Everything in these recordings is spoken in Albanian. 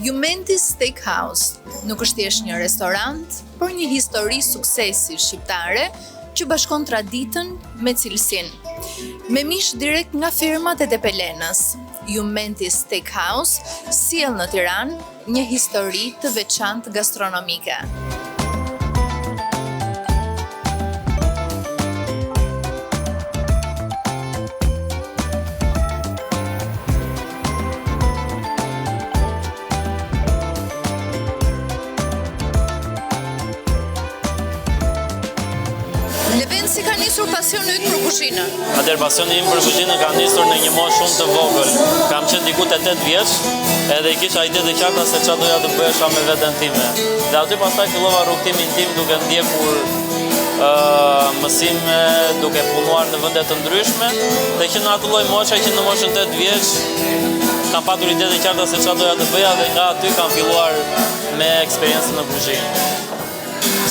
Jumenti Steakhouse nuk është thjesht një restorant, por një histori suksesi shqiptare që bashkon traditën me cilësinë. Me mish direkt nga firmat e Tepelenës, Jumenti Steakhouse sjell në Tiranë një histori të veçantë gastronomike. Leven, si ka nisur pasioni yt për kuzhinën? Atëherë pasioni im për kuzhinën ka nisur në një moshë shumë të vogël. Kam qenë diku te 8 vjeç, edhe i kisha ide të qarta se çfarë doja të bëhesha me veten time. Dhe aty pastaj fillova rrugtimin tim duke ndjekur mësime, duke punuar në vende të ndryshme, dhe që në atë lloj moshe që në moshën 8 vjeç kam patur ide të qarta se çfarë doja të bëja dhe nga aty kam filluar me eksperiencën në kuzhinë.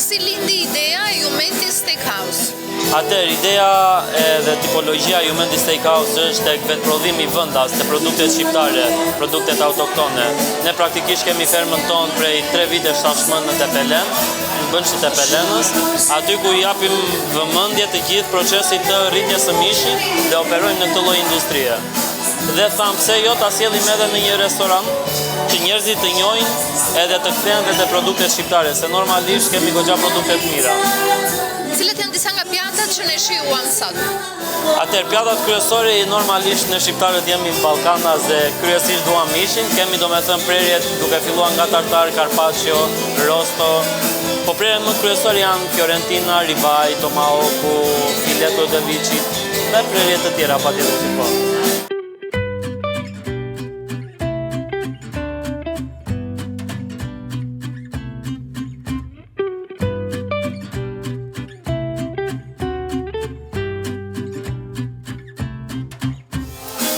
Si lindi ideja e Jumenti Steakhouse? Atëherë, ideja dhe tipologjia e Jumenti Steakhouse është tek vetprodhimi vendas të produktet shqiptare, produktet autoktone. Ne praktikisht kemi fermën tonë prej 3 vitesh tashmë në Tepelenë, në Bënçi të Tepelenës, aty ku i japim vëmendje të gjithë procesit të rritjes së mishit dhe operojmë në këtë lloj industrie. Dhe tham pse jo ta sjellim edhe në një restoran që njerëzit të njohin edhe të kthehen dhe te produktet shqiptare, se normalisht kemi goxha produkte të mira. Cilat janë disa nga pjatat që ne shijuam sot? Atëherë, pjatat kryesore normalisht në shqiptarët jemi ballkanas dhe kryesisht duam mishin. Kemi domethënë prerjet duke filluar nga tartar, carpaccio, rosto. Po prerjet më kryesore janë fiorentina, ribaj, tomahawku, fileto de vicit dhe prerjet të tjera patjetër që po.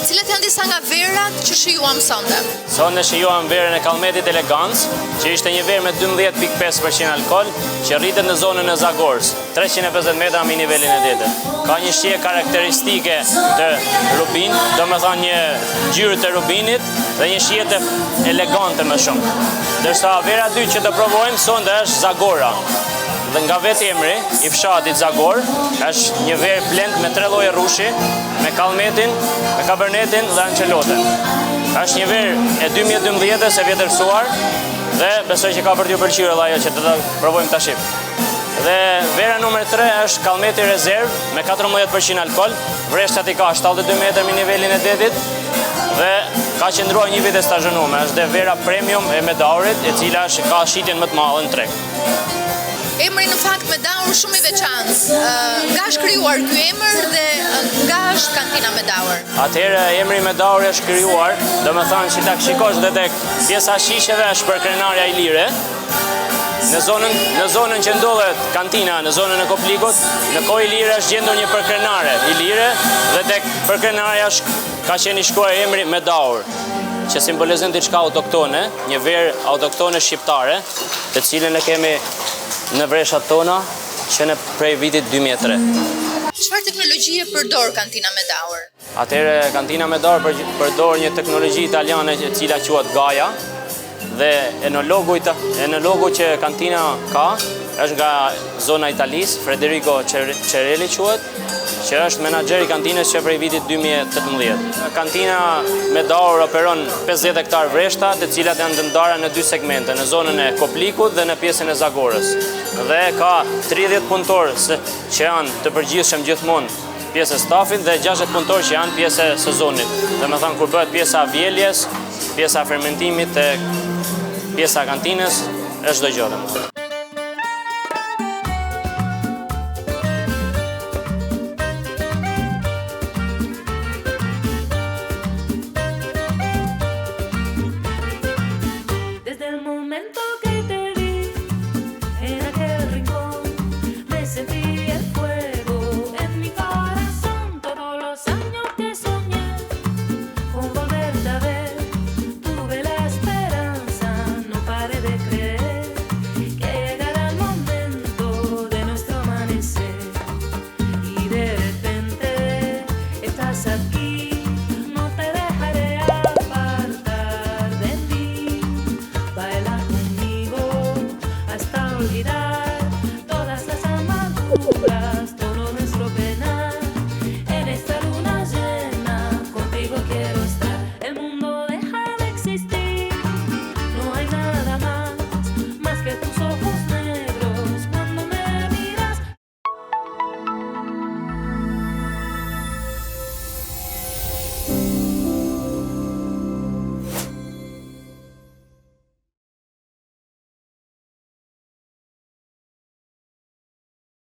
Cilat janë disa nga verat që shijuam sonte? Sonte shijuam verën e Kallmetit Elegance, që ishte një verë me 12.5% alkool, që rritet në zonën e Zagorës, 350 metra mbi nivelin e detit. Ka një shije karakteristike të rubin, domethënë një ngjyrë të rubinit dhe një shije të elegante më shumë. Ndërsa vera e dytë që të provojmë sonte është Zagora. Dhe nga vetë emri i fshatit Zagor, është një verë blend me 3 lloje rrushi, me Kallmetin, me Cabernetin dhe Anceloten. Është një verë e 2012-s e vjetërsuar dhe besoj që ka për t'ju pëlqyer edhe ajo që do ta provojmë tash. Dhe vera numër 3 është Kallmeti Rezerv me 14% alkool, vreshtat i ka 72 metër mbi nivelin e detit dhe ka qëndruar një vit e stazhonuar. Është dhe vera premium e Medaurit, e cila ka shitjen më të madhe në treg. Emri në fakt Medaur shumë i veçantë. Nga është krijuar ky emër dhe nga është kantina Medaur? Atëherë emri Medaur është krijuar, domethënë që ta shikosh dhe tek pjesa shisheve është për krenarja Ilire. Në zonën që ndodhet kantina, në zonën e Koplikut, në kohë Ilire është gjendur një përkrenare Ilire dhe tek përkrenarja ka qenë i shkruar emri Medaur, që simbolizon diçka autoktone, një verë autoktone shqiptare, të cilën e kemi në vreshat tona që në prej vitit 2003. Çfarë teknologjie përdor kantina Medaur? Atëherë kantina Medaur përdor një teknologji italiane e cila quhet Gaia dhe enologu që kantina ka është nga zona e Italisë, Federico Cerelli quhet, që është menaxher i kantinës që prej vitit 2018. Kantina Medaur operon 50 hektar vreshta, të cilat janë të ndara në 2 segmente, në zonën e Koplikut dhe në pjesën e Zagorës. Dhe ka 30 punëtorë që janë të përgjithshëm gjithmonë pjesë e stafit dhe 60 punëtorë që janë pjesë e sezonit. Domethënë kur bëhet pjesa e vjeljes, pjesa e fermentimit dhe pjesa e kantinës, është çdo gjë.